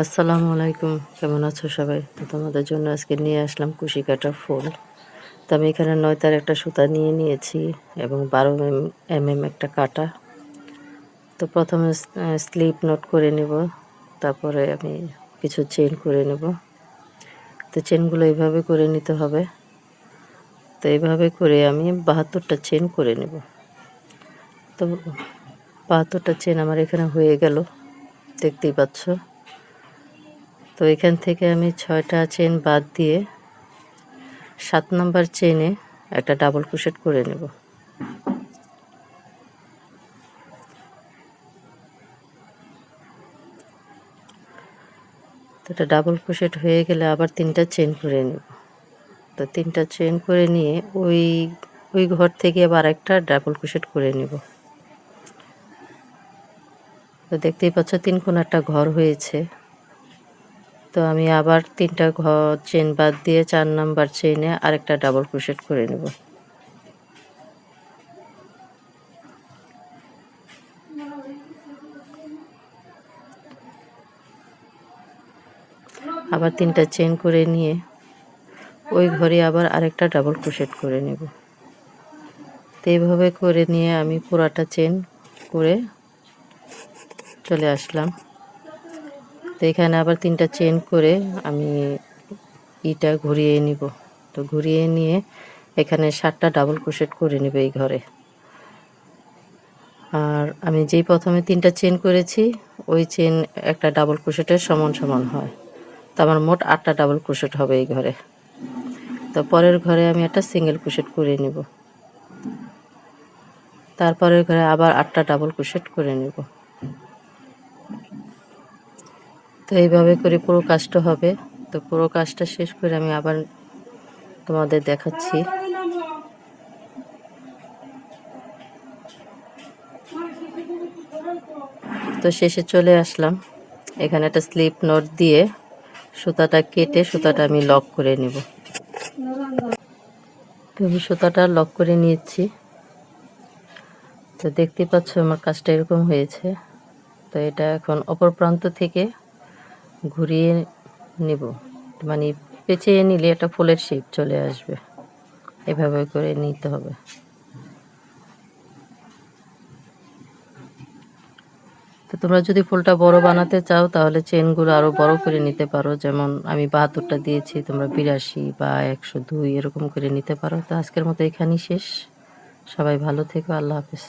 আসসালামু আলাইকুম, কেমন আছো সবাই? তো তোমাদের জন্য আজকে নিয়ে আসলাম কুশি কাটার ফুল। তো আমি এখানে ৯ তার একটা সুতা নিয়ে নিয়েছি এবং ১২ একটা কাটা। তো প্রথমে স্লিপ নট করে নেব, তারপরে আমি কিছু চেন করে নেব। তো চেনগুলো এইভাবে করে নিতে হবে। তো এইভাবে করে আমি ৭২টা চেন করে নেব। তো ৭২টা চেন আমার এখানে হয়ে গেল, দেখতেই পাচ্ছ। তো এখান থেকে আমি ৬টা চেন বাদ দিয়ে ৭ নাম্বার চেনে একটা ডাবল ক্রোশেট করে নেব। তো এটা ডাবল ক্রোশেট হয়ে গেলে আবার ৩টা চেন করে নেব। তো 3টা চেন করে নিয়ে ওই ঘর থেকে আবার একটা ডাবল ক্রোশেট করে নেব। তো দেখতেই পাচ্ছ 3 কোণ একটা ঘর হয়েছে। তো আমি আবার 3টা চেন বাদ দিয়ে 4 নাম্বার চেনে আরেকটা ডাবল ক্রোশেট করে নেব। আবার 3টা চেন করে নিয়ে ওই ঘরে আবার আরেকটা ডাবল ক্রোশেট করে নেব। তো এইভাবে করে নিয়ে আমি পুরাটা চেন করে চলে আসলাম। তো এখানে আবার 3টা চেন করে আমি ইটা ঘুরিয়ে নিব। তো ঘুরিয়ে নিয়ে এখানে 7টা ডাবল ক্রোশেট করে নেব এই ঘরে। আর আমি যেই প্রথমে 3টা চেন করেছি ওই চেন একটা ডাবল ক্রোশেটের সমান সমান হয়। তো আমার মোট 8টা ডাবল ক্রোশেট হবে এই ঘরে। তো পরের ঘরে আমি একটা সিঙ্গেল ক্রোশেট করে নেব। তারপরের ঘরে আবার 8টা ডাবল ক্রোশেট করে নেব। তো এইভাবে করে পুরো কাজটা হবে। তো পুরো কাজটা শেষ করে আমি আবার তোমাদের দেখাচ্ছি। তো শেষে চলে আসলাম। এখানে একটা স্লিপ নট দিয়ে সুতাটা কেটে সুতাটা আমি লক করে নেব। তো আমি সুতাটা লক করে নিয়েছি। তো দেখতে পাচ্ছ আমার কাজটা এরকম হয়েছে। তো এটা এখন অপর প্রান্ত থেকে ঘুরিয়ে নেব, মানে পেঁচিয়ে নিলে একটা ফুলের শেপ চলে আসবে। এভাবে করে নিতে হবে। তো তোমরা যদি ফুলটা বড় বানাতে চাও তাহলে চেনগুলো আরো বড় করে নিতে পারো, যেমন আমি ৭২টা দিয়েছি, তোমরা ৮২ বা ১০২ এরকম করে নিতে পারো। তো আজকের মতো এখানেই শেষ। সবাই ভালো থেকো, আল্লাহ হাফেজ।